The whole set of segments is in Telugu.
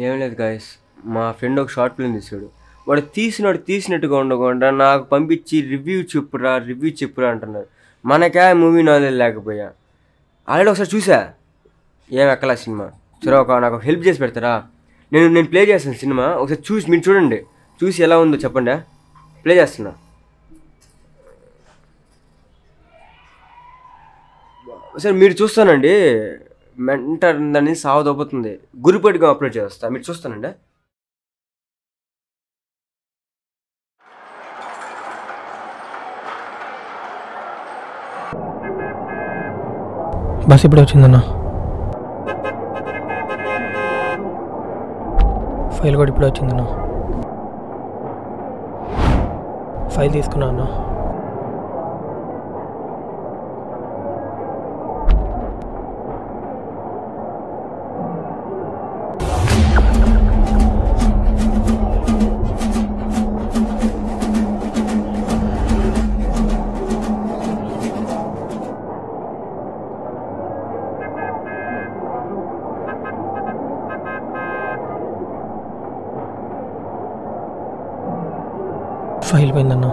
ఏం లేదు గాయస్, మా ఫ్రెండ్ ఒక షార్ట్ ఫిల్మ్ తీసాడు. వాడు తీసినట్టుగా ఉండకుండా నాకు పంపించి రివ్యూ చెప్పురా అంటున్నారు. మనకే మూవీ నాలెడ్జ్ లేకపోయా. ఆల్రెడీ ఒకసారి చూసా, ఏం ఎక్కలా సినిమా. సరే నాకు హెల్ప్ చేసి పెడతారా? నేను ప్లే చేస్తాను సినిమా, ఒకసారి మీరు చూడండి, చూసి ఎలా ఉందో చెప్పండి. ప్లే చేస్తున్నా. సరే మీరు చూస్తానండి, మెంటర్ దాన్ని సావదొబ్బుతుంది. గురిపేటగా అప్లోడ్ చేస్తా, మీరు చూస్తానండి. బస్ ఇప్పుడు వచ్చిందన్న. ఫైల్ కూడా ఇప్పుడు వచ్చిందన్న. ఫైల్ తీసుకున్నా అన్న. ఫైల్ పోయిందన్నా.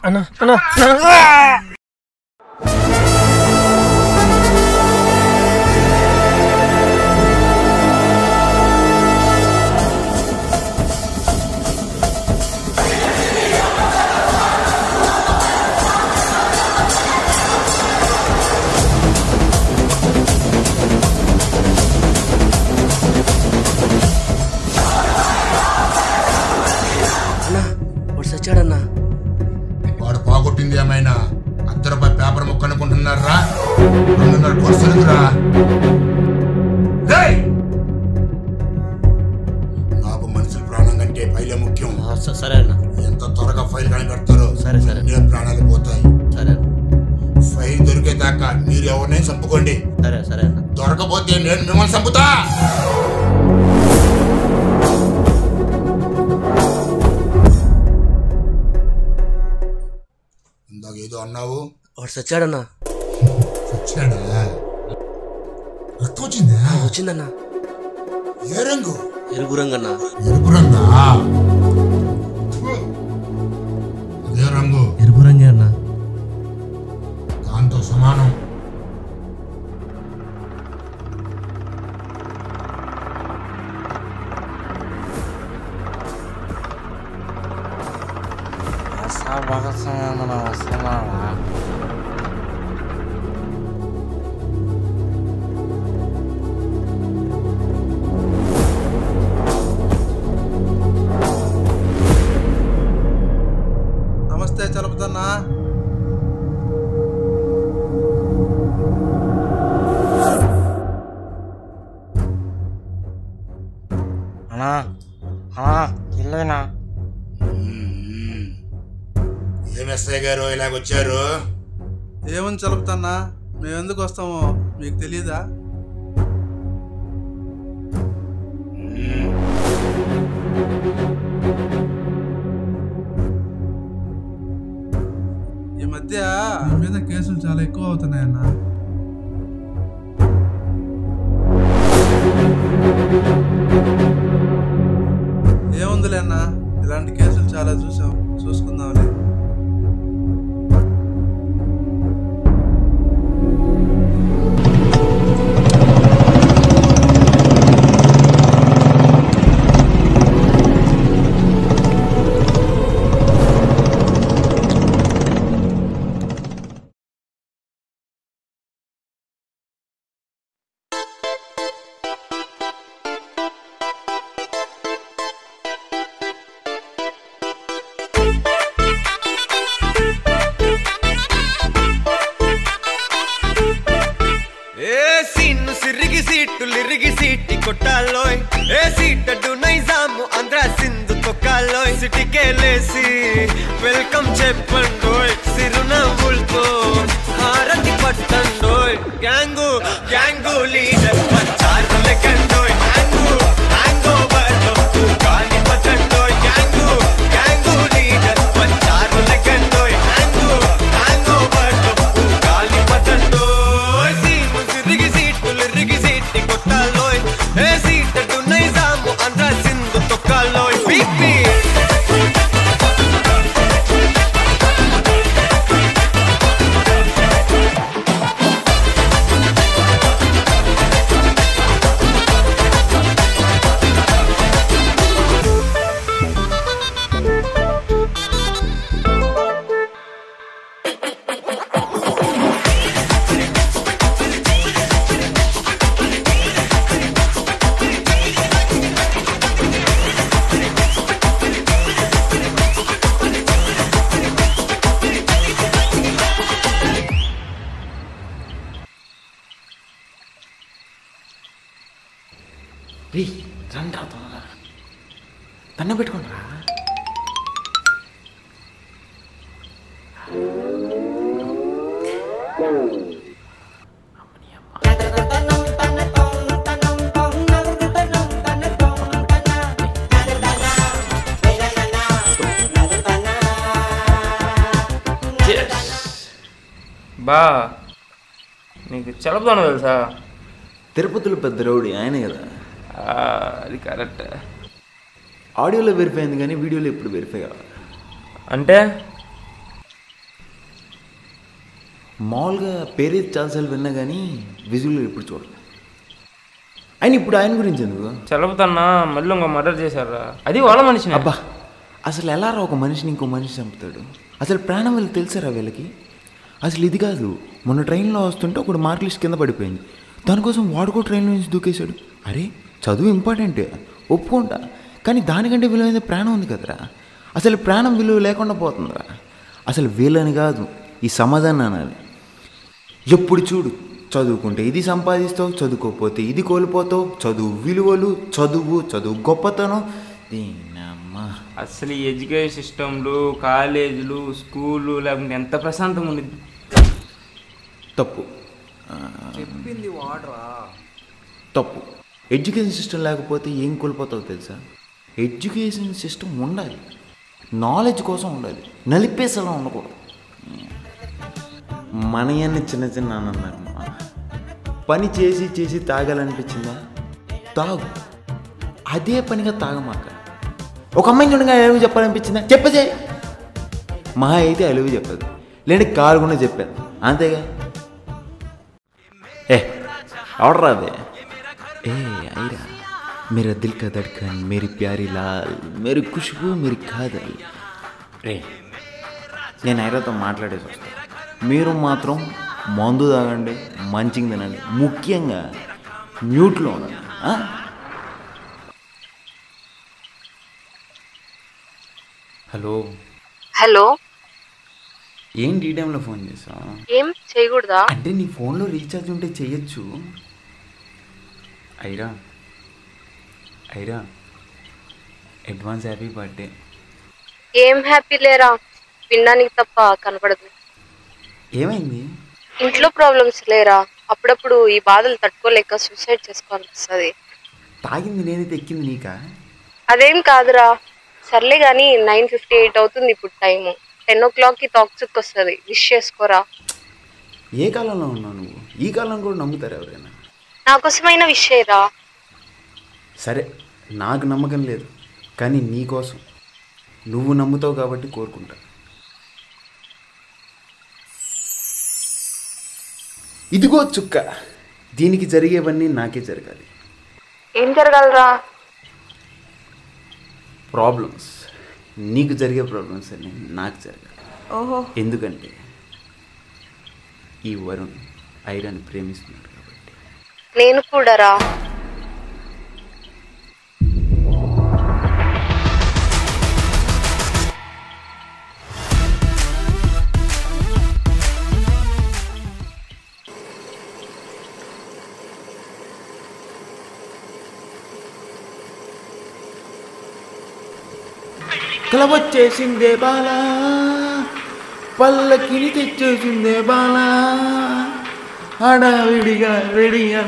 అన్నా వచ్చాడన్నా. వాడు పోగొట్టింది ఏమైనా ₹1 పేపర్ ముక్క అనుకుంటున్నారా? 2.5 కోర్సులురా. నాకు మనుషుల ప్రాణం కంటే ఫైలే ముఖ్యం. సరే అన్న. ఎంత త్వరగా ఫైల్ కనిపెడతారో సరే ప్రాణాలు పోతాయి. సరే. ఫైల్ దొరికేదాకా మీరు ఎవరినైనా చంపుకోండి. సరే అన్న. దొరకపోతే నేను మిమ్మల్ని చంపుతా. ఏదో అన్నావు. వాడు చచ్చాడన్నా. చచ్చాడా? రక్తం వచ్చిందా? వచ్చిందన్నా. ఏ రంగు? ఎరుపు రంగు అన్నా. ఎరుపు రంగా? అదే రంగు. ఎరుపు రంగే అన్నా. దాంతో సమానం. నమస్తే చలపతన్నా. ఇల్లేనా? ఏం ఎస్ఐ గారు ఇలాగొచ్చారు? ఏమని చలపతన్నా, మేము ఎందుకు వస్తామో మీకు తెలీదా? ఈ మధ్య మీద కేసులు చాలా ఎక్కువ అవుతున్నాయన్నా. ఏముందిలే అన్నా, ఇలాంటి కేసులు చాలా చూసుకుందామని. లిరిగి సీటి కొట్టాలోయ్ ఏ సీటడు నైజాము ఆంధ్ర సింధు తొక్కాలోయ్ సిటీకేలేసి వెల్కమ్ చెప్పండోయ్ సిరునవ్వులతో హారతి పట్టండోయ్ గ్యాంగు గ్యాంగు లీడర్ పంచారు లెక్కండోయ్ గ్యాంగు హ్యాంగ్ ఓవర్ లో గాలి పట్టండోయ్ గ్యాంగు గ్యాంగు లీడర్ పంచారు లెక్కండోయ్ హ్యాంగు హ్యాంగ్ ఓవర్ లో గాలి పట్టండోయ్ సీము సిరిగి సీటులు రిగి సీటి కొట్టాలోయ్ ఏ సీటడు నైజాము ఆంధ్ర సింధు తొక్కాలోయ్ పీపీ రే రండి రా దండం పెట్టుకోండి రా బా నీకు చలపదాను తెలుసా? తిరుపతిలో పెద్ద రౌడీ ఆయనే కదా. అది కరెక్ట్. ఆడియోలో వెరిఫై అయింది కానీ వీడియోలో ఎప్పుడు వెరిఫై కావాలి అంటే మామూలుగా పేరైతే చాలాసార్లు విన్నా కానీ విజువల్లో ఎప్పుడు చూడలేదు. ఆయన ఇప్పుడు ఆయన గురించి ఎందుకు చలపతన్నా మళ్ళీ ఇంకో మర్డర్ చేశారా? అది వాళ్ళ మనిషిని. అబ్బా అసలు ఎలా రా ఒక మనిషిని ఇంకో మనిషి చంపుతాడు? అసలు ప్రాణం వీళ్ళు తెలుసారా వీళ్ళకి? అసలు ఇది కాదు, మొన్న ట్రైన్లో వస్తుంటే ఒకడు మార్క్ లిస్ట్ కింద పడిపోయింది, దానికోసం వాడుకో ట్రైన్లో నుంచి దూకేశాడు. అరే చదువు ఇంపార్టెంటే ఒప్పుకుంటా, కానీ దానికంటే విలువైన ప్రాణం ఉంది కదరా. అసలు ప్రాణం విలువ లేకుండా పోతుందిరా. అసలు వీళ్ళని కాదు ఈ సమాధానం అనాలి. ఎప్పుడు చూడు చదువుకుంటే ఇది సంపాదిస్తావు, చదువుకోకపోతే ఇది కోల్పోతావు, చదువు విలువలు, చదువు గొప్పతనం. దీనమ్మా అసలు ఈ ఎడ్యుకేషన్ సిస్టంలు, కాలేజీలు, స్కూళ్ళు లేకుంటే ఎంత ప్రశాంతంగా ఉండేది. తప్పు చెప్పింది వాడరా. తప్పు. ఎడ్యుకేషన్ సిస్టమ్ లేకపోతే ఏం కోల్పోతావు తెలుసా? ఎడ్యుకేషన్ సిస్టమ్ ఉండాలి, నాలెడ్జ్ కోసం ఉండాలి, నలిపేసేలా ఉండకూడదు. మనయన్ని చిన్న చిన్న అన్నారు, పని చేసి చేసి తాగాలనిపించిందా తాగు, అదే పనిగా తాగమాక. ఒక అమ్మాయిని చూడగా అలుగు చెప్పాలనిపించిందా చెప్పదే, మహా అయితే అలుగు చెప్పదు, లేదంటే కారు కూడా చెప్పాను అంతేగా. ఆర్డర్ రాదే ఏ ఐరా मेरा दिल का धड़कन मेरी प्यारी लाल मेरी खुशबू मेरी కాదల్. రే నేను ఐరాతో మాట్లాడేసి వస్తాను, మీరు మాత్రం మందు తాగండి, మంచిగా తినండి, ముఖ్యంగా మ్యూట్లో ఉండండి. హలో హలో, ఏంటి ఈ టైంలో ఫోన్ చేసావు? ఏం చేయకూడదా? అంటే నీ ఫోన్లో రీఛార్జ్ ఉంటే చెయ్యొచ్చు. Aira advance happy birthday. ఏం హ్యాపీ లేరా, వినడానికి తప్ప కనపడదు. ఏమైంది? ఇంట్లో ప్రాబ్లమ్స్ లేరా, అప్పుడప్పుడు ఈ బాధలు తట్టుకోలేక సూసైడ్ చేసుకోవాలనిపిస్తుంది. తాగింది నేనైతే ఎక్కింది నీకా? అదేం కాదురా, సర్లే కానీ 9:58 అవుతుంది ఇప్పుడు టైము. 10 o'clockకి టాక్సిక్ వస్తుంది, విష్ చేసుకోరా. ఏ కాలంలో ఉన్నావు నువ్వు? ఈ కాలం కూడా నమ్ముతారు ఎవరైనా? నా కోసమైనా విష్ చేయరా. సరే నాకు నమ్మకం లేదు, కానీ నీకోసం నువ్వు నమ్ముతావు కాబట్టి కోరుకుంటా. ఇదిగో చుక్క, దీనికి జరిగేవన్నీ నాకే జరగాలి. ఏం జరగాలరా? ప్రాబ్లమ్స్, నీకు జరిగే ప్రాబ్లమ్స్ అన్నీ నాకు జరగాలి. ఓహో, ఎందుకంటే ఈ వరుణ్ ఐరాని ప్రేమిస్తున్నాడు కాబట్టి. నేను కూడా రా. కలవచ్చేసిందే బాలా, పల్లకిని తెచ్చేసిందే బాలా, హడావిడిగా విడిగా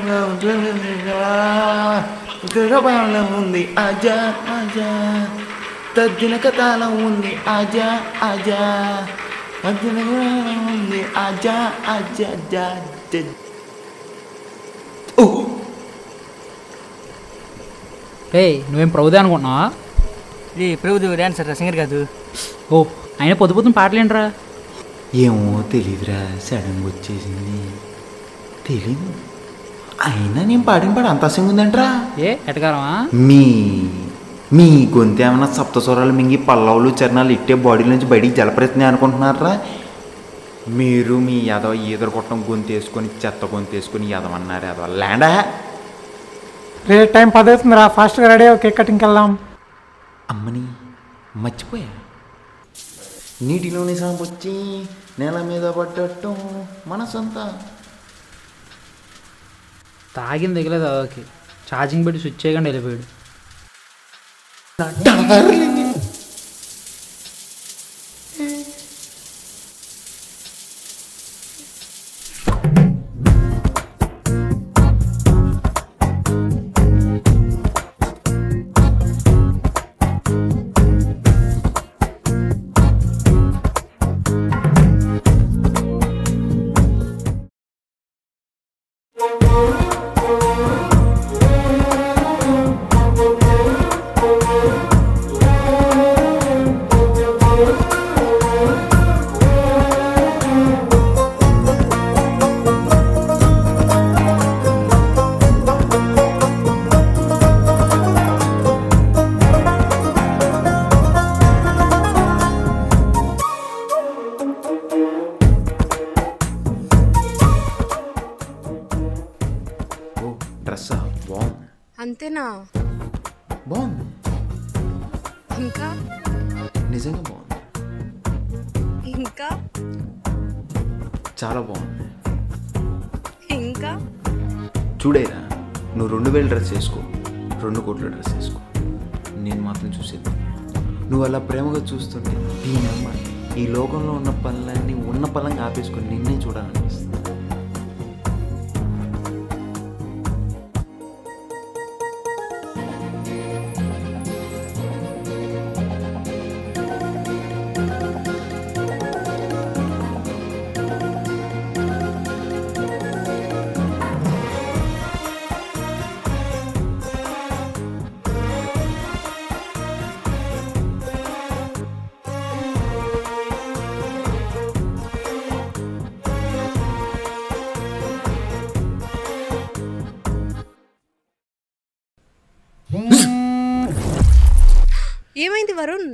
బాలం ఉంది ఆజా ఆజా, తద్దిన కథాలం ఉంది ఆజా ఆజా, తద్దిన ఉంది ఆజా ఆజా జా. నువ్వేం ప్రభుదే అనుకుంటున్నావా? ప్రభుదేవి డాన్సర్ సింగర్ కాదు. ఓ ఆయన పొద్దు పొద్దున పాటలేంట్రా? ఏమో తెలీదురా, సడన్గా వచ్చేసింది. తెలీదు, అయినా నేను పాడిన పాట అంత అసంగా ఉందంటరా. ఎటకారమా? మీ గొంతు ఏమన్నా సప్తస్వరాలు మింగి పల్లవులు చరణాలు ఇట్టే బాడీ నుంచి బయటికి జలపరిస్తున్నాయి అనుకుంటున్నారా? మీరు మీ ఎదవ ఈదరు కొట్టడం గొంతు వేసుకొని చెత్త గొంతు వేసుకొని ఎదవన్నారు ఎదవ ల్యాండా. రే టైం 10 అవుతుందిరా, ఫాస్ట్గా రెడీ అయ్యి కేక్ కటింగ్కి వెళ్దాం. అమ్మని మర్చిపోయా, నీటిలోని సాంపొచ్చి నేల మీద పడ్డట్టు మనసంతా. తాగింది దిగలేదు అదోకి, ఛార్జింగ్ పెట్టి స్విచ్ చేయకుండా వెళ్ళిపోయాడు. డ్రెస్సా బాగుంది, అంతేనా? బాగుంది, ఇంకా నిజంగా బాగుంది, ఇంకా చాలా బాగుంది. ఇంకా చూడేరా, నువ్వు 2000 డ్రెస్ వేసుకో, 2 కోట్ల డ్రెస్ వేసుకో, నేను మాత్రం చూసేది. నువ్వు అలా ప్రేమగా చూస్తుంటే దీనమ్మ ఈ లోకంలో ఉన్న పనులన్నీ ఉన్న పలంగా ఆపేసుకొని నిన్నే చూడాలనిపిస్తుంది. ఏమైంది వరుణ్?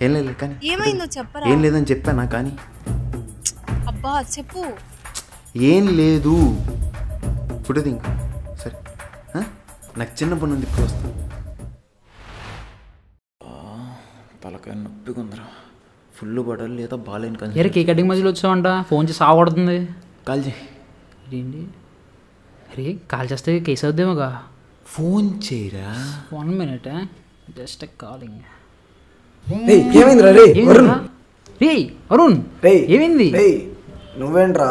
ఏం లేదు కానీ ఏమైందో చెప్పరా? ఏం లేదని చెప్పానా కానీ. అబ్బా చెప్పు. ఏం లేదు, ఫోటో దింకు సరే. నాకు చిన్నప్పటి నుండి ఇప్పుడు వస్తా. తలకాయ నొప్పిగా ఉందిరా, ఫుల్ పడాలి లేదా బాగాలేని కానీ. కేక్ కటింగ్ మధ్యలో వచ్చావంట, ఫోన్ చేసి సాగొడుతుంది. కాల్ చేయి. ఏంటి అరే, కాల్ చేస్తే కేసు అవుద్దేమోగా. ఫోన్ చేయరా. 1 minute, జస్ట్ కాలింగ్. ఏమైందిరా రే రే అరుణ్, ఏమైంది? నువ్వేంట్రా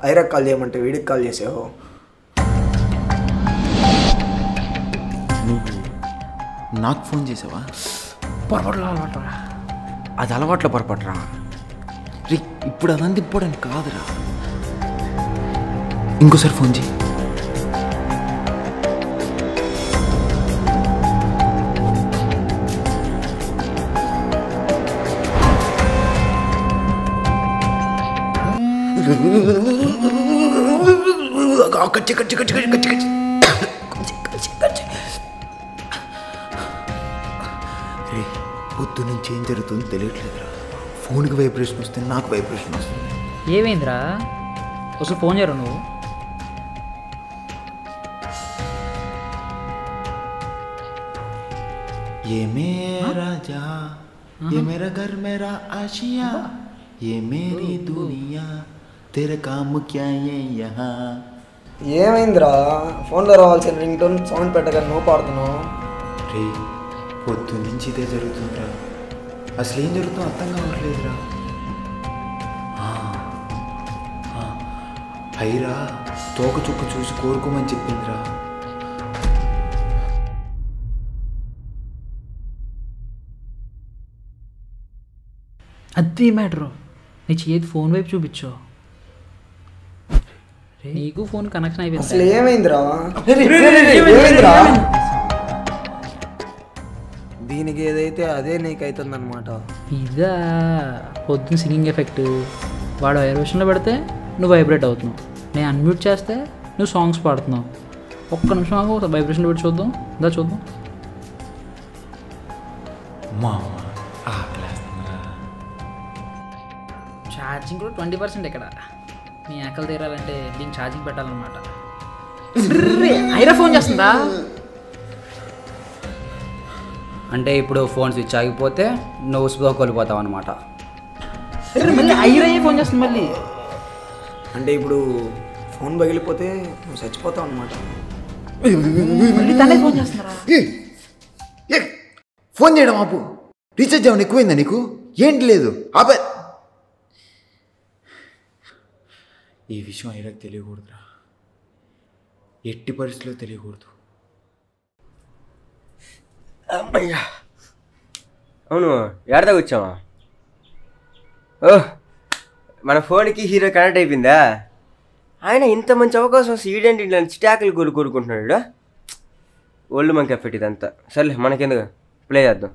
ఐరా కాల్ చేయమంటే వీడికి కాల్ చేసావు? నువ్వు నాకు ఫోన్ చేసావా? పొరపాట్లు అలవాటురా. అది అలవాట్ల పొరపాటురా. రే ఇప్పుడు అదంతా ఇంపార్టెంట్ కాదురా, ఇంకోసారి ఫోన్ చేయి. పొద్దు నుంచి ఏం జరుగుతుందో తెలియట్లేదురా. ఫోన్కి వైబ్రేషన్ వస్తే నాకు వైబ్రేషన్ వస్తుంది. ఏమైందిరా? ఒకసారి ఫోన్ చేయరా నువ్వు. ये मेरा जहां, ये मेरा घर मेरा आशिया, ये मेरी दुनिया, तेरे काम क्या ये यहाँ. ఏమైందిరా? ఫోన్లో రావాల్సిన రింగ్ టోన్ సౌండ్ పెట్టగా నువ్వు పాడుతున్నావు. రే పొద్దు నుంచి ఇదే జరుగుతుందిరా. అసలు ఏం జరుగుతుందో అర్థం కావట్లేదురా. హైరా తోక చుక్క చూసి కోరుకోమని చెప్పిందిరా. అది మ్యాటరు. నీ చేతి ఫోన్ వైపు చూపించు. నీకు ఫోన్ కనెక్షన్ అయిపోయింది. అసలు ఏమైందిరా? దీనికి ఏదైతే అదే నీకు అవుతుంది అనమాట. ఇదా పొద్దున్న సింగింగ్ ఎఫెక్ట్. వాడు వైబ్రేషన్లో పెడితే నువ్వు వైబ్రేట్ అవుతున్నావు, నేను అన్మ్యూట్ చేస్తే నువ్వు సాంగ్స్ పాడుతున్నావు. ఒక్క నిమిషం ఆగు, వైబ్రేషన్ పెట్టి చూద్దాం. దా చూద్దాం. ఛార్జింగ్ కూడా 20% ఇక్కడ. నీ ఆకలి తీరాలంటే దీనికి ఛార్జింగ్ పెట్టాలన్నమాట. ఐరా ఫోన్ చేస్తుందా? అంటే ఇప్పుడు ఫోన్ స్విచ్ ఆగిపోతే నువ్వు స్లో కోల్పోతావు అనమాట. మళ్ళీ ఐరయ్యే ఫోన్ చేస్తుంది మళ్ళీ. అంటే ఇప్పుడు ఫోన్ పగిలిపోతే నువ్వు చచ్చిపోతావు అనమాట. మళ్ళీ తనే ఫోన్ చేస్తున్నారా? ఫోన్ చేయడం ఆపు. రీఛార్జ్ ఏమైనా ఎక్కువైందా నీకు? ఏంటి లేదు ఆపే. ఈ విషయం ఐరాకి తెలియకూడదురా, ఎట్టి పరిస్థితుల్లో తెలియకూడదు. అమ్మయ్యా. అవును, ఎడదాకా వచ్చావా? ఓహ్, మన ఫోన్కి హీరో కనెక్ట్ అయిపోయిందా? ఆయన ఇంత మంచి అవకాశం వస్తే ఈడేంటి ఇట్లా చిటాకులు కోరుకుంటున్నాడు. ఓల్డ్ మనకి ఎఫెక్ట్ ఇదంతా. సర్లే మనకెందుకు, ప్లే చేద్దాం.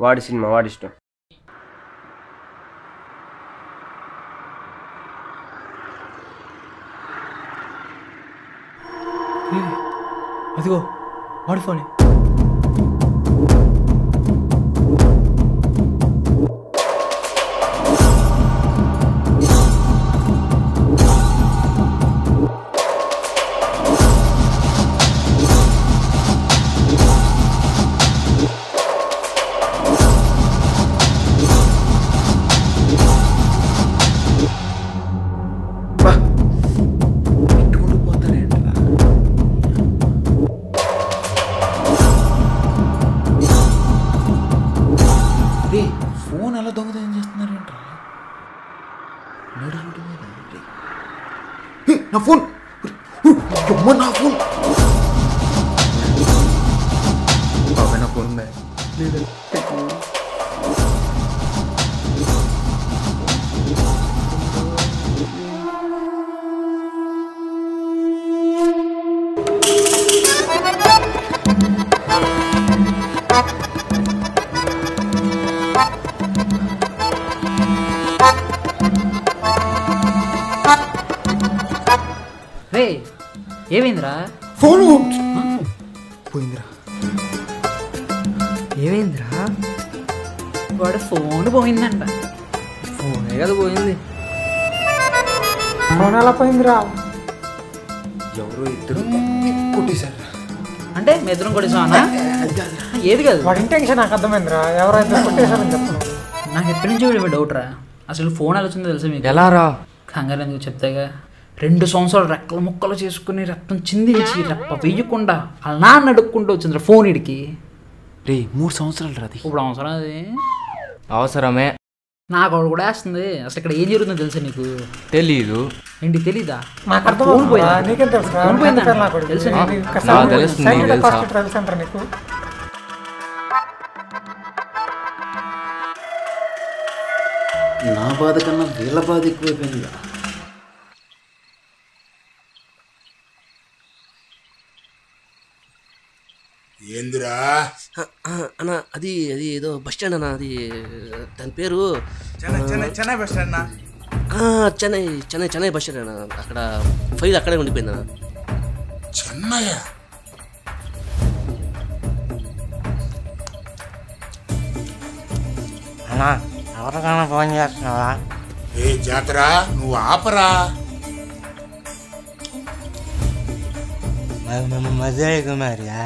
వాడి సినిమా వాడిష్టం. అదిగో వాడి ఫోనే. ఫోన్ అలా దొంగతనం చేస్తున్నారేంట్రా? నా ఫోన్, నా ఫోన్, నా ఫోన్ ఉందా? రే ఏమైందిరా? ఫోన్ పోయిందిరా. ఏమైందిరా? వాడు ఫోన్ పోయిందంట. ఫోనే కదా పోయింది. ఫోన్ ఎలా పోయిందిరా? ఎవరో ఇద్దరు కొట్టేశారు. అంటే మీ ఇద్దరం కొట్టేసామన్నా? ఏది కాదు, వాడి ఇంటెన్షన్ నాకు అర్థమైందిరా. ఎవరైతే కొట్టేశారని చెప్తున్నావు. నాకు ఎప్పటి నుంచి వీడి డౌట్ రా. అసలు ఫోన్ ఎలా వచ్చిందో తెలుసా మీకు? ఎలా రా? కంగారు ఎందుకు చెప్తాగా. 2 సంవత్సరాలు రెక్కలు ముక్కలు చేసుకుని రక్తం చిందించి రెప్ప వెయ్యకుండా అలా నాన్న అడుక్కుంటూ వచ్చిందిరా ఫోన్ ఇడికి. రే 3 సంవత్సరాలు రాది. ఇప్పుడు అవసరం అది? అవసరమే. నాకు ఒకటి కూడా వేస్తుంది. అసలు ఇక్కడ ఏం జరుగుతుందో తెలుసా నీకు? తెలీదు. ఏంటి తెలీదా? నాకు అర్థం నీకేం తెలుసు? నీకు నా బాధ కన్నా వీళ్ళ బాధ ఎక్కువైపోయింది. ఏందిరా అన్న? అది అది ఏదో బస్ స్టాండ్ అన్న. అది దాని పేరు Chennai bus stand. Chennai Chennai Chennai bus stand అన్న. అక్కడ ఫైల్ అక్కడే ఉండిపోయింది అన్న. చెన్నై అన్నా ఎవరికైనా ఫోన్ చేస్తున్నావా? ఏ జాతర నువ్వు ఆపరా. మజా కుమారియా?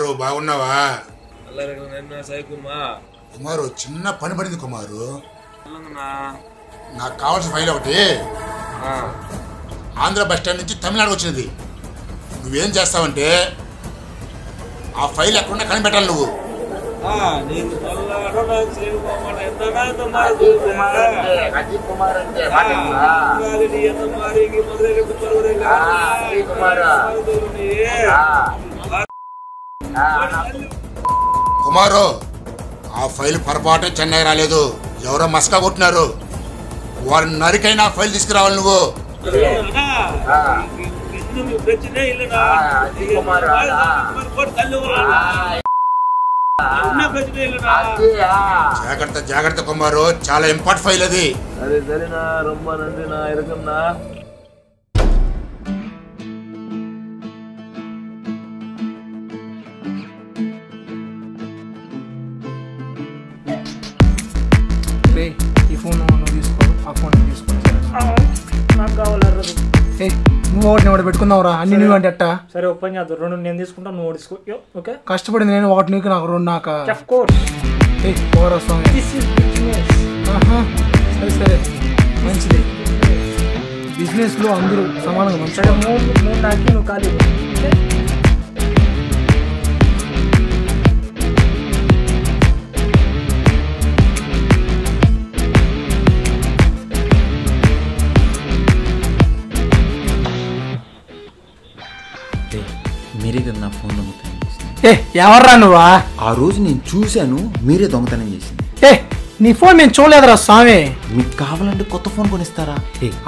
కుమారు బాగున్నావా? కుమారు చిన్న పని పడింది కుమారు. నాకు కావాల్సిన ఫైల్ ఒకటి ఆంధ్ర బస్ స్టాండ్ నుంచి తమిళనాడు వచ్చినది. నువ్వేం చేస్తావంటే ఆ ఫైల్ ఎక్కడున్నా కనిపెట్టాలి నువ్వు. కుమారు ఆ ఫైల్ పొరపాటు చెన్నై రాలేదు, ఎవరో మస్కా కొట్టినారు. వారిని నరికైనా ఆ ఫైల్ తీసుకురావాలి నువ్వు. జాగ్రత్త జాగ్రత్త కుమారు, చాలా ఇంపార్టెంట్ ఫైల్ అది. ఈ ఫోన్ నువ్వు తీసుకో, ఆ ఫోన్ తీసుకో. నాకు కావాలి. నువ్వు ఒకటి ఒకటి పెట్టుకుందావురా, అన్ని నువ్వు అంటే అట్ట. సరే ఓపెన్ చేద్దాం, 2 నేను తీసుకుంటాను, నువ్వు తీసుకో. ఓకే, కష్టపడింది నేను, ఒకటి నీకు, నాకు 2 నాక. Of course. సరే సరే మంచిది. బిజినెస్లో అందరూ సమానంగా మంచిగా. 3 నాకి, నువ్వు ఖాళీ. మీరే కదా నా ఫోన్ దొంగతనం చేసింది. ఎవర్రా నువ్వా? ఆ రోజు నేను చూశాను, మీరే దొంగతనం చేసింది. నీ ఫోన్ నేను చూడలేదురా స్వామి. మీకు కావాలంటే కొత్త ఫోన్ కొనిస్తారా?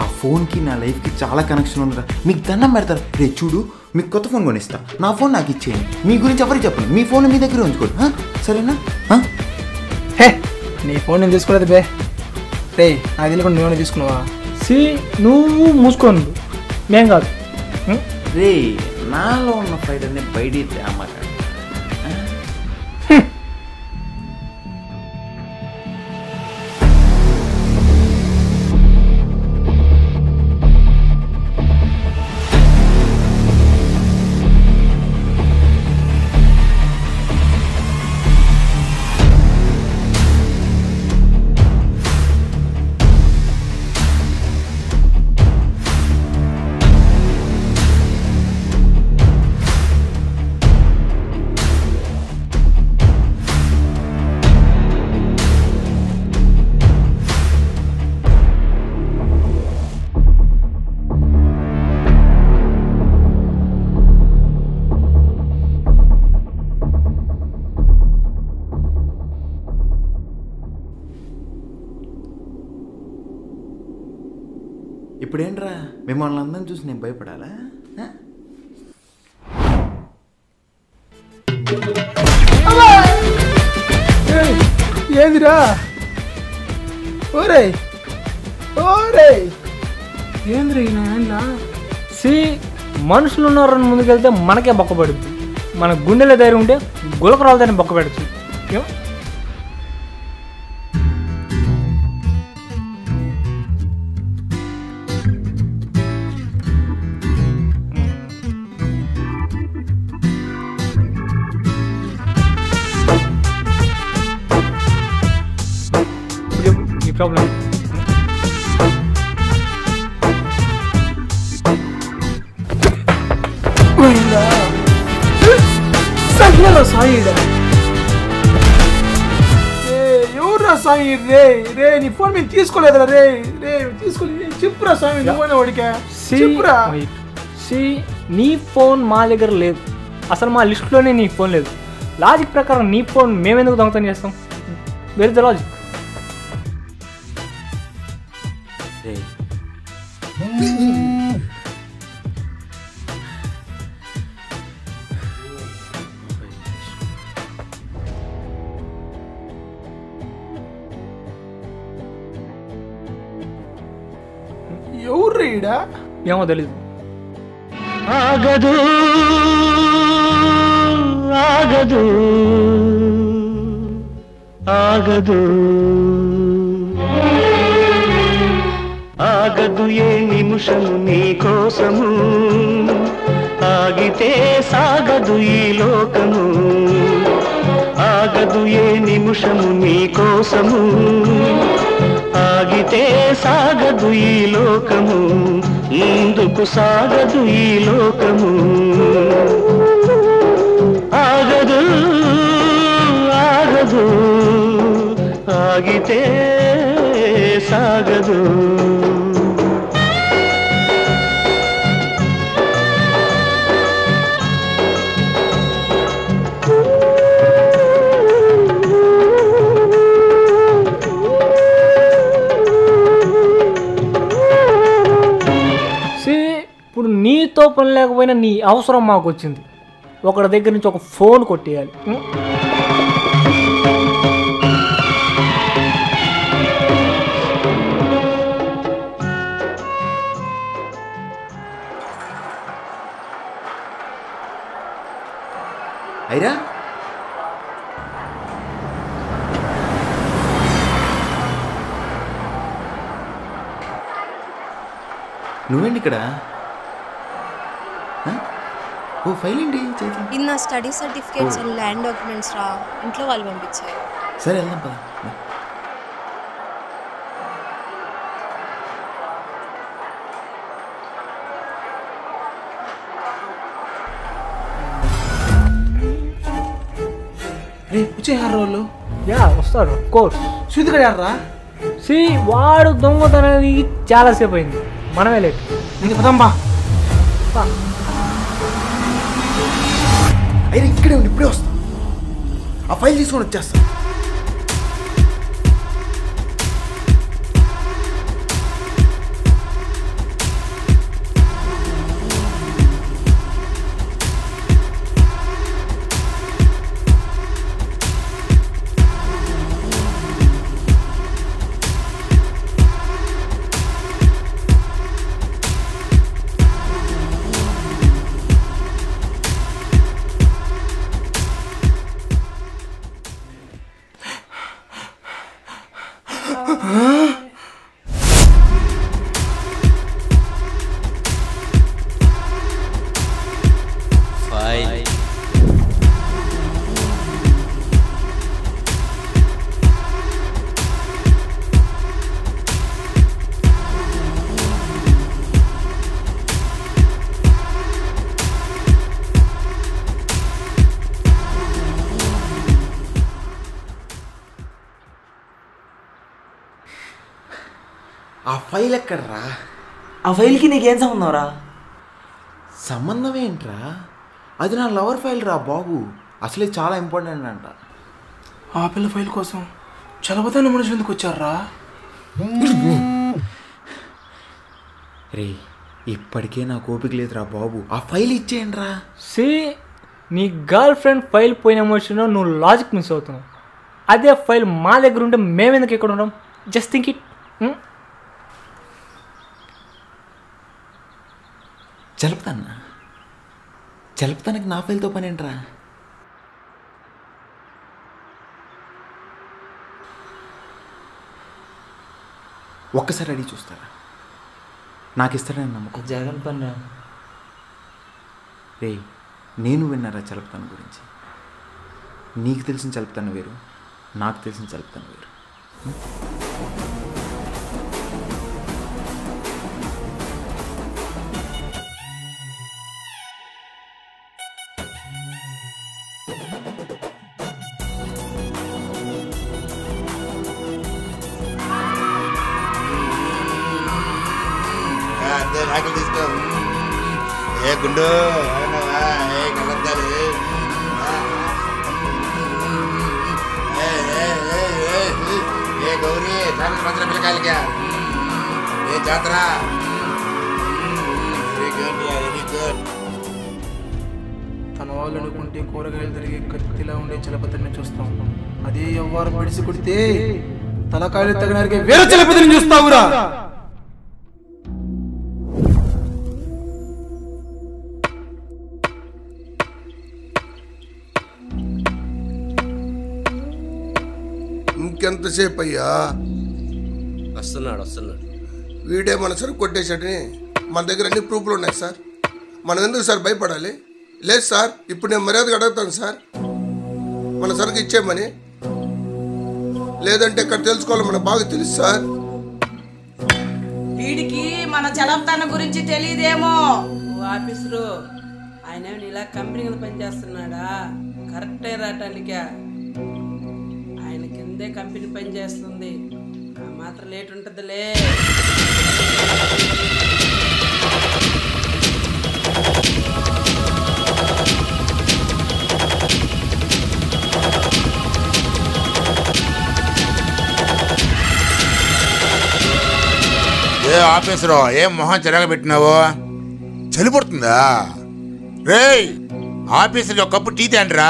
ఆ ఫోన్కి నా లైఫ్కి చాలా కనెక్షన్ ఉందిరా, మీకు దండం పెడతారు. చూడు, మీకు కొత్త ఫోన్ కొనిస్తా, నా ఫోన్ నాకు ఇచ్చేయండి. మీ గురించి ఎవరికి చెప్పండి, మీ ఫోన్ మీ దగ్గర ఉంచుకోండి, సరేనా? నీ ఫోన్ నేను తీసుకోలేదు బే. నాకు తెలియకుండా నువ్వు తీసుకున్నావా? నువ్వు మూసుకోను, మేం కాదు. రే, నాలో ఉన్న ఫైట్ అనే బయట అమ్మక. ఇప్పుడేంట్రా, మిమ్మల్ని అందరం చూసి నేను భయపడాలా? ఏందిరా? ఓరే ఓరే ఏంద్రా ఈ నాయనలా? మనుషులు ఉన్నారని ముందుకెళ్తే మనకే బొక్క పడుద్ది. మన గుండెలో ధైర్యం ఉంటే గులకరాలతోనే బొక్క పెడుతుంది. ప్రాబ్లం ఎవరురా సాయి? రే రే నీ ఫోన్ మేము తీసుకోలేదురా. రే రే తీసుకోలేదు. చెప్పురా స్వామి, నువ్వైనా వాడికా చెప్పురా. నీ ఫోన్ మా దగ్గర లేదు, అసలు మా లిస్టులోనే నీ ఫోన్ లేదు. లాజిక్ ప్రకారం నీ ఫోన్ మేమెందుకు దొంగతనం చేస్తాం? Very the logic. ఎవరు రీడా? ఏమో తెలీదు. ఆగదు ఆగదు ఆగదు ఆగదు ఏ నిమిషము నీ కోసము ఆగితే సాగదు ఈ లోకము, ఆగదు ఏ నిమిషము నీ కోసము. ఆగితే సాగదు ఈ లోకము, ముందుకు సాగదు ఈ లోకము. ఆగదు ఆగదు ఆగితే సాగదు. ఇప్పుడు నీతో పని లేకపోయినా నీ అవసరం మాకు వచ్చింది. ఒకరి దగ్గర నుంచి ఒక ఫోన్ కొట్టేయాలి. ఐరా నువ్వేంటి ఇక్కడ? ఓ ఫైల్ ఏంటి చేతి? ఇది నా study certificates and land documents రా, ఇంట్లో వాళ్ళు పంపించారు. సరే వెళ్దాం పద. రే వచ్చేయారు వాళ్ళు. యా వస్తాడు కోర్స్. శృతిగడ యారా? వాడు దొంగతనానికి చాలాసేపు అయింది, మనమే లేట్. నీకు పదంబా. అయినా ఇక్కడే ఉండి ఇప్పుడే వస్తా. ఆ ఫైల్ తీసుకొని వచ్చేస్తా. ఆ ఫైల్ ఎక్కడరా? ఆ ఫైల్కి నీకేం సంబంధం రా? సంబంధం ఏంట్రా? అది నా లవర్ ఫైల్ రా బాబు. అసలే చాలా ఇంపార్టెంట్ అంట. ఆ పిల్ల ఫైల్ కోసం చలవతాన మనుషులు ఎందుకు వచ్చారా? రే ఇప్పటికే నాకు ఓపిక లేదురా బాబు. ఆ ఫైల్ ఇచ్చేయండి రా. నీ గర్ల్ ఫ్రెండ్ ఫైల్ పోయిన ఎమోషన్ నువ్వు లాజిక్ మిస్ అవుతున్నావు. అదే ఫైల్ మా దగ్గర ఉంటే మేమెందుకు ఎక్కడ ఉన్నాం? Just think it. చలుపుతానికి నా ఫైల్తో పని ఏంట్రా? ఒక్కసారి అడిగి చూస్తారా? నాకు ఇస్తారని నమ్మకం. జగన్ పని రే నేను విన్నారా చలుపుతాను గురించి? నీకు తెలిసిన చలుపుతాను వేరు, నాకు తెలిసిన చలుపుతాను వేరు. తీసుకో. ఏ గుండు ఏ కలద్దారు. ఏ గౌరీ సంవత్సర పిల్లకాయలకా ఏ జాతర. Very good. తన వాళ్ళు అనుకుంటే కూరగాయలు తిరిగి కత్తిలా ఉండే చలపతిని చూస్తాం. అదే ఎవ్వరు పిడిసి కొడితే తలకాయలు తగినరికి వేరే చలపతిని చూస్తావురా. ఇంకెంతసేపు అయ్యా? వస్తున్నాడు. వీడే మనసును కొట్టేశాడని మన దగ్గర అన్ని ప్రూఫ్లు ఉన్నాయి సార్. మనం ఎందుకు సార్ భయపడాలి? లేదు సార్, ఇప్పుడు నేను మర్యాదగా అడుగుతాను సార్, మన సరుకు ఇచ్చేయమని. లేదంటే ఇక్కడ తెలుసుకోవాలి, మనకు బాగా తెలుసు సార్. వీడికి మన చలపతనం గురించి తెలియదేమో. ఆఫీసరు ఆయన ఇలా కంపెనీలో పనిచేస్తున్నాడా? కరెక్టే రాటానికా, ఆయన కిందే కంపెనీ పనిచేస్తుంది, ఆ మాత్రం లేట్ ఉంటుందిలే. ఏ ఆఫీసరు, ఏం మొహం చిరగబెట్టినావు? చలి పడుతుందా? రేయ్, ఆఫీసర్ ఒక కప్పు టీ తేండ్రా.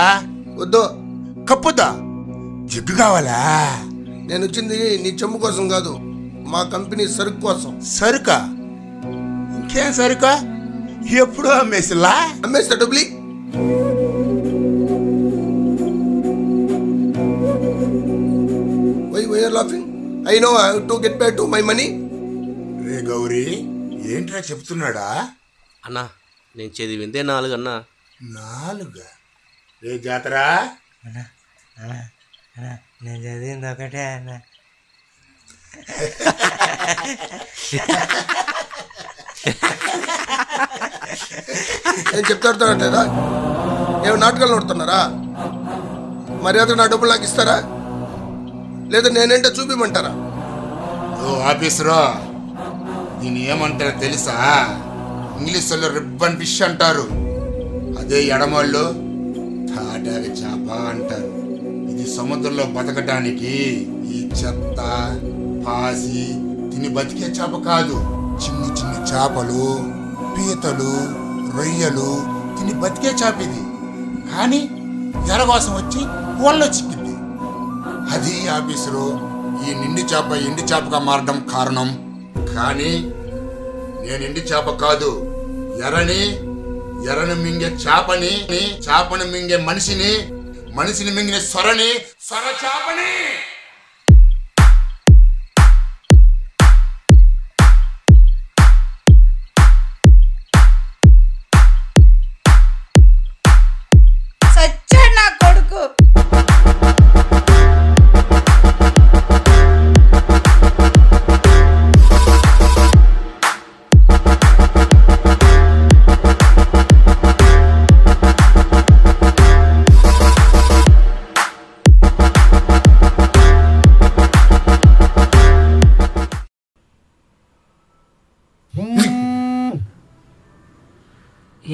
వద్దు. కప్పుద్దా? జిగ్గు కావాలా? నేను వచ్చింది నీ చెమ్ము కోసం కాదు, మా కంపెనీ సరుకు కోసం. సరుకా? ఇంకేం సరుకా? ఎప్పుడు అమ్మేసిలా? అమ్మేస్తా డబ్బులి. Why are laughing? I know I have to get back to my money. రే గౌరీ, ఏంట్రా చెప్తున్నాడా? అన్నా నేను చదివిందే 4 అన్నా. 4? రే జాతరా, నేను చదివింది ఒకటే అన్న. నేను చెప్తాడుతాడలేదా? ఏమి నాటకాలు నడుతున్నారా? మర్యాద నా డబ్బులు నాకు ఇస్తారా, లేదా నేనేంటో చూపిమంటారా? ఓ ఆఫీసరు, దీన్ని ఏమంటారో తెలుసా? ఇంగ్లీష్లో రిబ్బన్ ఫిష్ అంటారు, అదే ఎడమోళ్ళు తాటాకి చేప అంటారు. ఇది సముద్రంలో బతకడానికి ఈ చెత్త పాసి తిని బతికే చేప కాదు. చిన్ని చిన్ని చేపలు, పీతలు, రొయ్యలు తిని బతికే చేప ఇది. కానీ ఎర కోసం వచ్చి వాళ్ళలో చిక్కింది. అది ఆఫీసరు ఈ నిండి చేప ఎండి చేపగా మారడం కారణం. కానీ నేను ఎండి చేప కాదు, ఎర్రని మింగే చేపని, చేపని మింగే మనిషిని, మనిషిని మింగిన సొర చేపని. సచ్చాడు నా కొడుకు.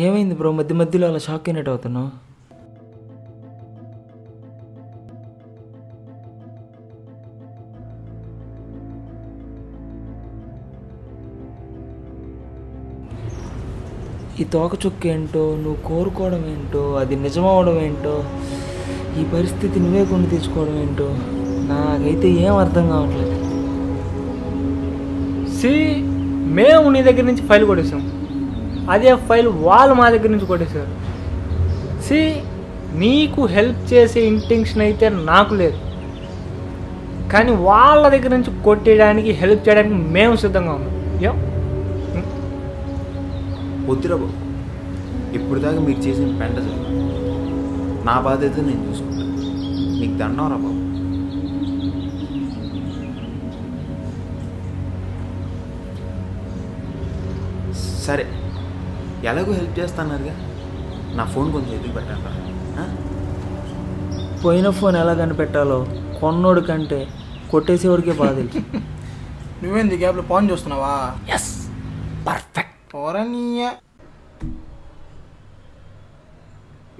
ఏమైంది బ్రో, మధ్య మధ్యలో అలా షాక్ అయినట్టు అవుతున్నావు? ఈ తోక చుక్క ఏంటో, నువ్వు కోరుకోవడం ఏంటో, అది నిజమవడం ఏంటో, ఈ పరిస్థితి నువ్వే కొని తెచ్చుకోవడం ఏంటో నాకైతే ఏం అర్థం కావట్లేదు. మేము నీ దగ్గర నుంచి ఫైల్ కొట్టేసాం, అదే ఫైల్ వాళ్ళు మా దగ్గర నుంచి కొట్టేశారు. నీకు హెల్ప్ చేసే ఇంటెన్షన్ అయితే నాకు లేదు, కానీ వాళ్ళ దగ్గర నుంచి కొట్టేయడానికి హెల్ప్ చేయడానికి మేము సిద్ధంగా ఉన్నాం. వద్దురా బాబు, ఇప్పుడు దాకా మీరు చేసిన పెంట చాలు. నా బాధ్యత నేను చూసుకుంటాను. నీకు దండంరా బాబు. సరే, ఎలాగో హెల్ప్ చేస్తాన్నారుగా, నా ఫోన్ కొంచెం ఎదుగు పెట్టండి. పోయిన ఫోన్ ఎలా కనిపెట్టాలో కొన్నోడు కంటే కొట్టేసేవాడికే బాధ తెలుసు. నువ్వేంది గ్యాప్లో పాన్ చూస్తున్నావా? Yes, perfect.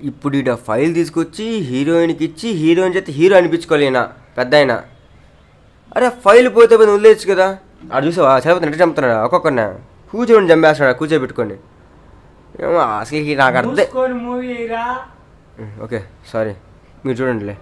ఇప్పుడు ఇడ ఫైల్ తీసుకొచ్చి హీరోయిన్కి ఇచ్చి హీరోయిన్ చేస్తే హీరో అనిపించుకోలేనా పెద్ద అయినా? అరే ఫైల్ పోతే పోయి వదిలేచ్చు కదా. అది చూసావా చదివితే నెట్ చంపుతున్నాడు ఒక్కొక్కరిని, కూర్చోండి చంపేస్తున్నాడు కూర్చోబెట్టుకోండి. ఏమో అసలు నాకు అర్థం. ఓకే సారీ, మీరు చూడండిలే.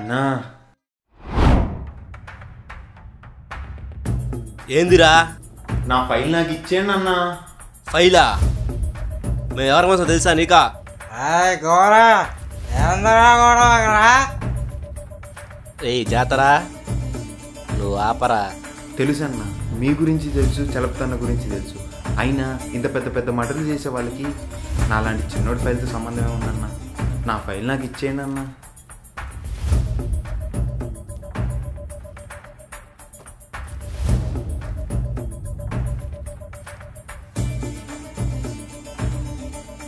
అన్నా ఏందిరా? నా ఫైల్ నాకు ఇచ్చేయండి అన్నా. ఫైలా? మేము ఎవరి కోసం తెలుసా నీకా? ఏ జాతరా నువ్వు ఆపరా. తెలుసు అన్న, మీ గురించి తెలుసు, చలపతన్న గురించి తెలుసు. అయినా ఇంత పెద్ద పెద్ద మటలు చేసే వాళ్ళకి నాలాంటి చిన్నోడి ఫైల్తో సంబంధం ఏముందన్న? నా ఫైల్ నాకు ఇచ్చేయండి అన్న.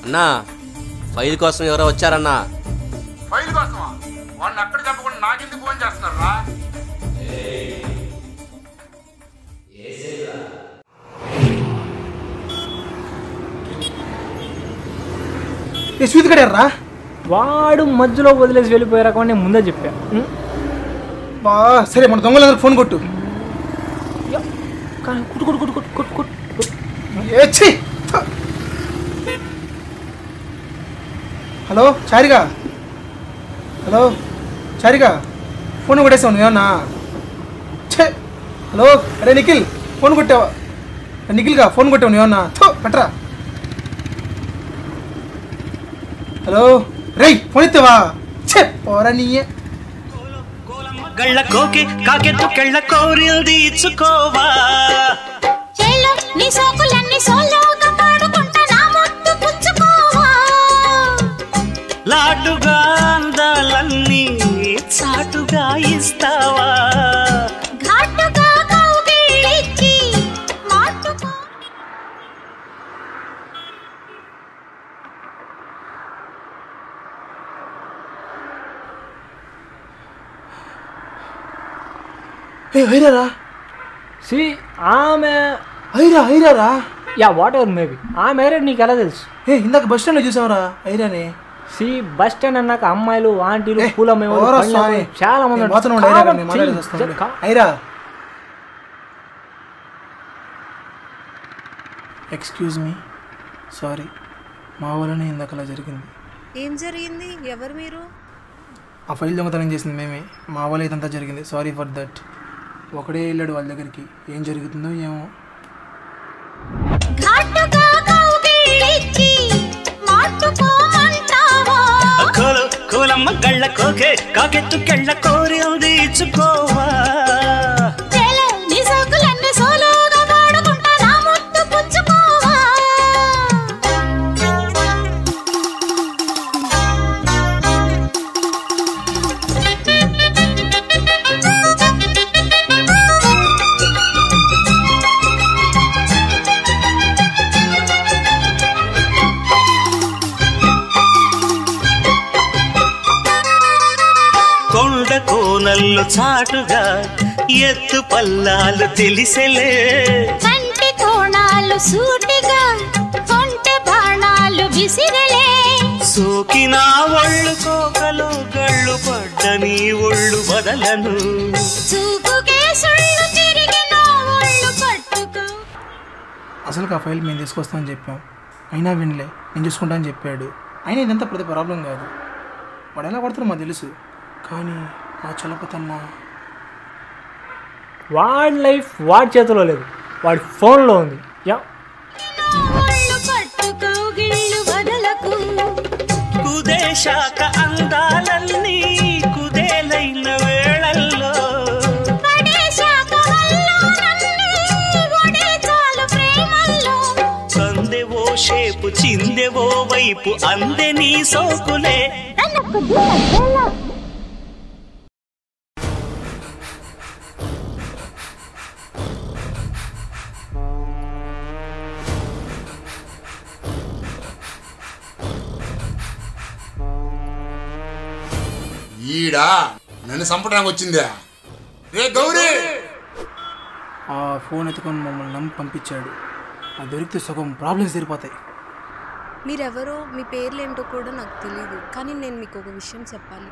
అన్నా ఫైల్ కోసం ఎవరో వచ్చారన్నా. ఫైల్ కోసమా? వాడిని అక్కడ చెప్పకుండా నాకెందుకు ఫోన్ చేస్తున్నారా? స్వీట్ కడారా? వాడు మధ్యలో వదిలేసి వెళ్ళిపోయారా కానీ నేను ముందే చెప్పా. బా సరే, మన దొంగలందరూ ఫోన్ కొట్టు. హలో చారిగా, హలో చారిగా, ఫోన్ కొట్టేసావు నువ్వేమన్నా? ఛే, హలో అరే నిఖిల్, ఫోన్ కొట్టావా? నిఖిల్గా ఫోన్ కొట్టావు నువ్వేమన్నా? పట్రా. హలో రేయ్, ఫోన్ ఇస్తావా? ఛే పోరా నీయే. గళ్ళ కోకి కాకెత్తు కెళ్ళ కోరిల్ది ఇచ్చుకోవా. చేలో నీ సోకులన్నీ సోలోగా పాడుకుంటా నా ముద్దు పుచ్చుకోవా. లాటుగా అందాలన్నీ చాటుగా ఇస్తావా. ఘాటుగా కౌగిలించి మాటుకో. ఐరారా? సి ఆమె ఐరారా? Yeah whatever maybe. ఆమె ఐరా నీకు ఎలా తెలుసు? ఇందాక బస్ స్టాండ్లో చూసావరా ఐరాని? సి బస్ స్టాండ్ అన్నాక అమ్మాయిలు ఆంటీలు పూల చాలా మంది ఐరా. ఎక్స్క్యూజ్ మీ, సారీ, మా వల్లనే ఇందాకలా జరిగింది. ఏం జరిగింది? ఎవరు మీరు? ఆ ఫైల్ దొంగతనం చేసింది మేమే. మా వల్ల ఇదంతా జరిగింది. Sorry for that. ఒకడే వెళ్ళాడు వాళ్ళ దగ్గరికి. ఏం జరుగుతుందో ఏమో. ఘాటుగా కౌగిలించి మాటుకోమంటావా. కోలమ్మ గళ్ళ కోకే కాకెత్తు కెళ్ళ కోరిల్ది ఇచ్చుకోవా. చేలో నీ సోకులన్నీ సోలోగా పాడుకుంటా నా ముద్దు పుచ్చుకోవా. కొండ కోనల్లో చాటుగా ఎత్తు పల్లాలు తెలిసెలే. కంటి కోణాలు సూటిగా కొంటె బాణాలు విసిరలే. సోకిన ఒళ్ళు కోకలు గళ్ళు పడ్డ నీ ఒళ్ళు వదలను. చూపుకే సుళ్ళు తిరిగిన ఒళ్ళు పట్టుకో. అసలు ఆ ఫైల్ మేము తీసుకొస్తామని చెప్పాం, అయినా వినలే. నేను చూసుకుంటా అని చెప్పాడు. అయినా ఇదంతా పెద్ద ప్రాబ్లం కాదు. వాడు ఎలా పడతారో మాకు తెలుసు. కానీ ఆ చలపతన్న వాడి లైఫ్ వాడి చేతిలో లేదు, వాడి ఫోన్లో ఉంది. యా కుదేశాక అందాలన్నీ కుదేలైన వేళల్లో. సందెవో షేపు చిందెవో వైపు అందే నీ సోకులే. ఈడా నన్ను చంపడానికి వచ్చిందా? రే గౌరీ! ఆ ఫోన్ ఎత్తుకొని మమ్మల్ని నమ్మి పంపించాడు. అది దొరికితే సగం ప్రాబ్లమ్స్ తీరిపోతాయి. మీరెవరో, మీ పేర్లు ఏంటో కూడా నాకు తెలియదు, కానీ నేను మీకు ఒక విషయం చెప్పాలి.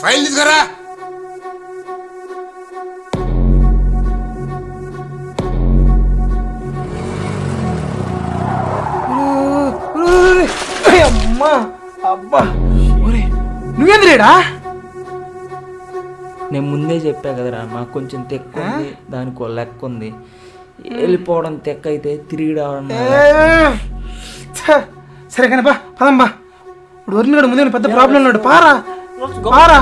ఫైల్ తీసుకురా. అమ్మా అబ్బా ఒరే నువ్వేంద్రేడా? నేను ముందే చెప్పా కదరా నాకు కొంచెం తెక్క ఉంది, దానికి లెక్క ఉంది. వెళ్ళిపోవడం తెక్క అయితే తిరిగి రావడం. సరే కానీ బా పదం బా. ఇప్పుడు వరినాడు ముందే పెద్ద ప్రాబ్లం ఉన్నాడు. పారా పారా.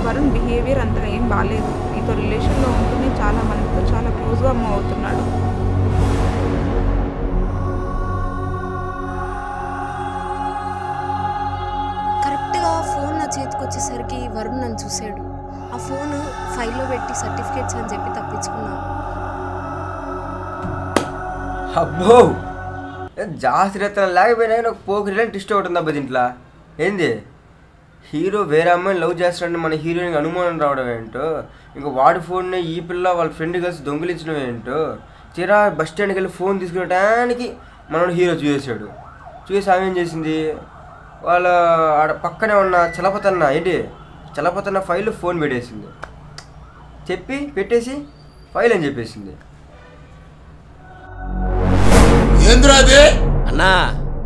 వరుణ్ బిహేవియర్ అంత ఏం బాగాలేదు. నీతో రిలేషన్లో ఉంటూనే చాలా మందితో చాలా క్లోజ్గా మూవ్ అవుతున్నాడు. కరెక్ట్గా ఫోన్ నా చేతికి వచ్చేసరికి వరుణ్ నన్ను చూశాడు. ఆ ఫోన్ ఫైల్లో పెట్టి సర్టిఫికేట్స్ అని చెప్పి తప్పించుకున్నాను. అబ్బో జాగ్రత్త లేకపోయినా నాకు పోకిరిలో ట్విస్ట్ ఒకటి ఉందబ్బా దీంట్లో. ఏంది హీరో వేరే అమ్మాయిని లవ్ చేస్తాడని మన హీరోయిన్కి అనుమానం రావడం ఏంటో, ఇంకా వాడి ఫోన్ని ఈ పిల్ల వాళ్ళ ఫ్రెండ్ కలిసి దొంగిలించడం ఏంటో, తీరా బస్ స్టాండ్కి వెళ్ళి ఫోన్ తీసుకురావడానికి మనోడు హీరో చూసేసాడు. చూసి ఆమె ఏం చేసింది, వాళ్ళ ఆడ పక్కనే ఉన్న చలపతన్న ఏంటి చలపతన్న ఫైల్ ఫోన్ పెట్టేసింది. పెట్టేసి ఫైల్ అని చెప్పేసింది. అన్నా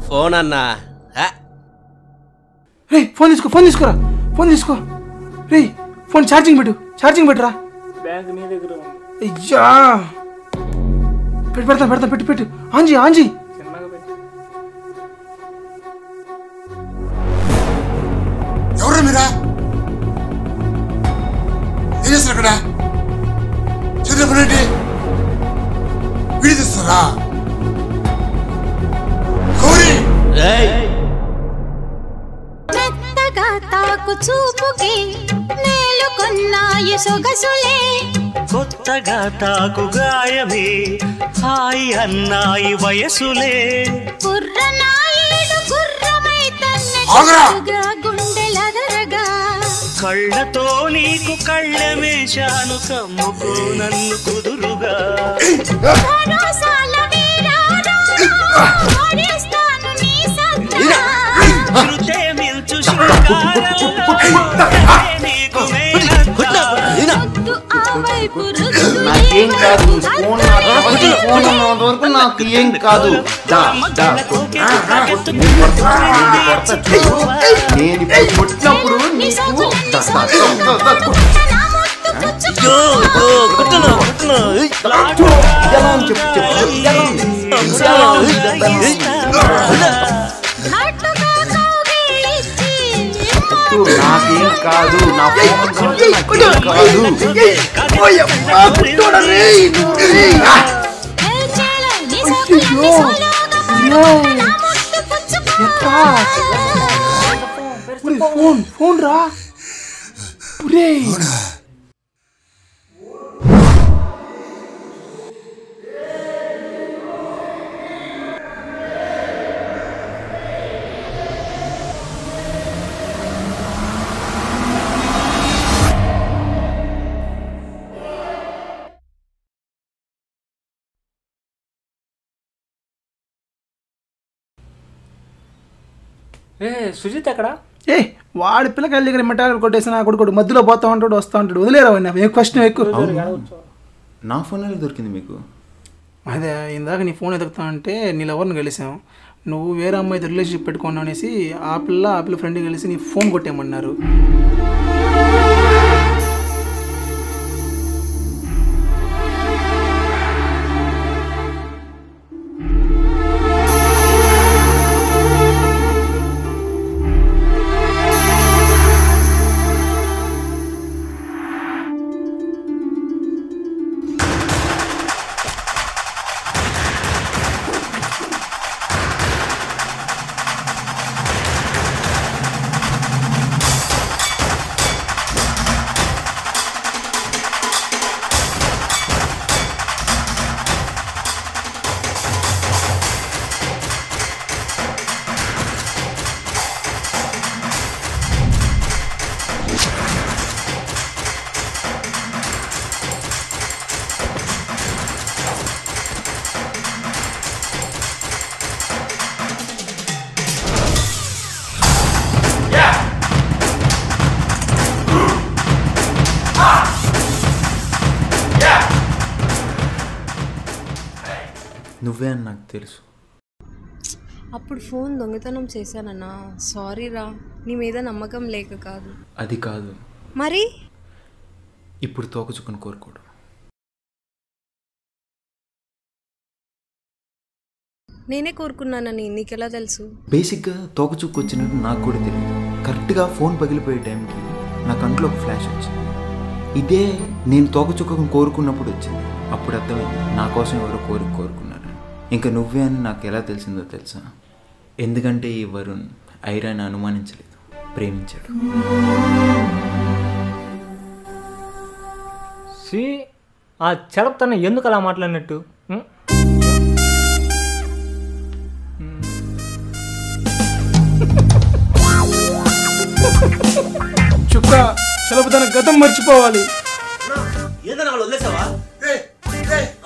ఫోన్ అన్నా. రే ఫోన్ తీసుకో, ఫోన్ తీసుకురా, ఫోన్ తీసుకో. రే ఫోన్ ఛార్జింగ్ పెట్టురా. బ్యాంక్ నీ దగ్గర అయ్యా పెడతా పెట్టు. ఆంజీ ఎవరు మీరా? ఏం చేస్తారు అక్కడ? చదువుకునేంటి వీడి తీస్తారా? మెత్తగా తాకు చూపుకి నేలుకొన్నాయి సొగసులే, కొత్తగా తాకు గాయమే హాయి అన్నాయి వయసులే, కుర్రనాయుడు గుర్రమై తన్నగా గుండెలదరగా, కళ్ళతో నీకు కళ్ళమేశాను కమ్ముకో నన్ను కుదురుగా, భరోసాల వీరారా, ఓడిస్తాను నీ సత్తా, శృతే మించు శృంగారంలో నీకు మేనత్తా. వద్దు ఆ వైపు రుద్దు నాకేం కాదు, ఫోన్ వరకు నాకు ఏం కాదు. నేను ఇప్పుడు కొట్టినప్పుడు నీకు నాకేం కాదు, నా ఫోన్ ఫోన్ రా. సుజిత్ ఎక్కడ? వాడి పిల్లకాయల దగ్గర మిఠాయిలు కొట్టేసిన కొడుకోడు మధ్యలో పోతా ఉంటాడు వస్తూ ఉంటాడు. వదిలేరా ఏ క్వశ్చన్ ఎక్కువ. నా ఫోన్ ఎలా దొరికింది మీకు? అదే ఇందాక నీ ఫోన్ ఎదుగుతా అంటే నీళ్ళు ఎవరిని కలిసాం, నువ్వు వేరే అమ్మాయితో రిలేషన్షిప్ పెట్టుకున్నావు అనేసి ఆ పిల్ల ఫ్రెండ్ కలిసి నీ ఫోన్ కొట్టేయమన్నారు. నువ్వే అని నాకు తెలుసు. అప్పుడు ఫోన్ దొంగతనం చేశానన్నా, సారీ రా, నీ మీద నమ్మకం లేక కాదు. అది కాదు మరి ఇప్పుడు తోకచుక్కను కోరుకోడు. నేనే కోరుకున్నానని నీకెలా తెలుసు? బేసిక్గా తోకచుక్కు వచ్చినట్టు నాకు కూడా తెలియదు. కరెక్ట్గా ఫోన్ పగిలిపోయే టైంకి నా కంట్లో ఒక ఫ్లాష్ వచ్చింది. ఇదే నేను తోకచుక్కను కోరుకున్నప్పుడు వచ్చింది. అప్పుడు అర్థమైంది నా కోసం ఎవరో కోరుకున్నారు. ఇంకా నువ్వే అని నాకు ఎలా తెలిసిందో తెలుసా? ఎందుకంటే ఈ వరుణ్ ఐరాని అనుమానించలేదు, ప్రేమించాడు. ఆ చెడప్తన ఎందుకు అలా మాట్లాడినట్టు? చుక్క చలపతన గతం మర్చిపోవాలి. ఏదైనా వాళ్ళు వదిలేసావా?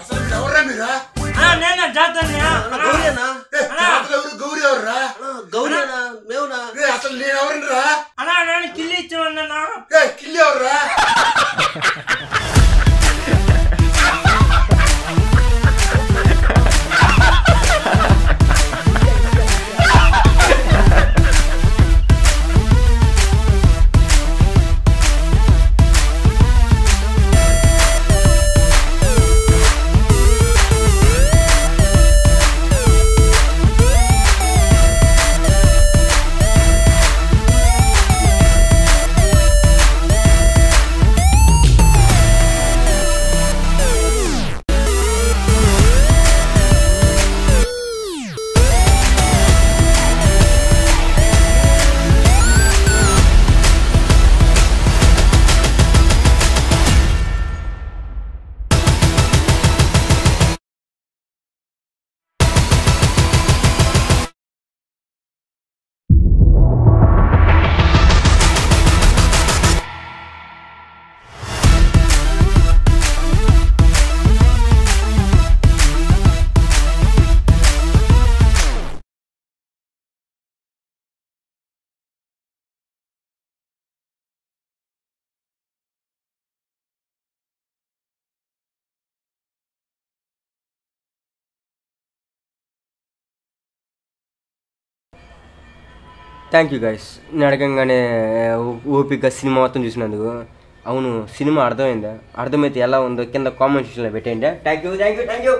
అసలు ఎవర్రా మీరా? నేనా జాతన్నా? గౌరీ ఎవర్రా? గౌరీనా మేవునా? అసలు నేను ఎవరిరా? అన్నా నేను కిల్లి ఇచ్చావన్నా. కిల్లి ఎవర్రా? Thank you guys. నేను అడగంగానే ఓపిక సినిమా మొత్తం చూసినందుకు. అవును, సినిమా అర్థమైందా? అర్థమైతే ఎలా ఉందో కింద కామెంట్ సెక్షన్లో పెట్టేయండి. Thank you.